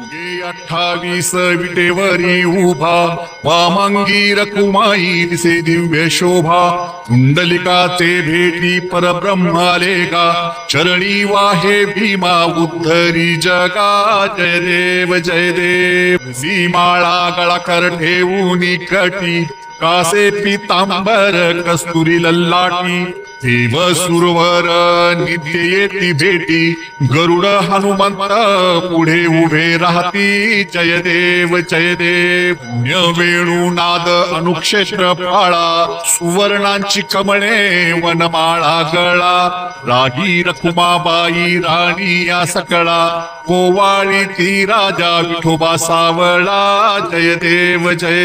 28 विटेवरी उभा वामांगी रकुमाई दिसे दिव्य शोभा कुंडलिकाचे भेटी परब्रह्मालेगा चरणी वाहे भीमा उद्धरी जगा जय देव सीमाळा गळाकर ठेवून कटी कासे पितांबर कस्तुरी लल्लाटी देव सुरवर नित्य येती भेटी गरुड हनुमंत पुढे उभे राहती जय देव पुण्य वेणुनाद अनुक्षेत्र पाळा सुवर्णांची कमळे वनमाळा गळा राही रखुमाबाई राणी या सकळा कोवाळी ती राजा विठोबा सावळा जय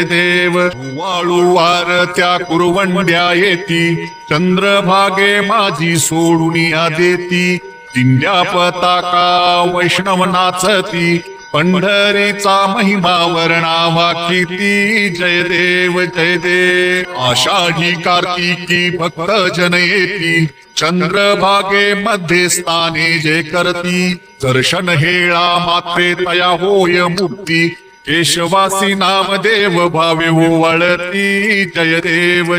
देव वाळू वार त्या कुरवंड्या येती चंद्रभागे माझी सोडून या देती दिंड्या पताका वैष्णव नाचती पंढरीचा महिमा वर्णावा किती जय देव आषाढी कार्तिकी भक्त जन येती चंद्रभागे मध्ये स्थाने जे करती दर्शन हेळा मात्रे तया होय मुक्ती केशवासी नामदेव भावे वळती जय देव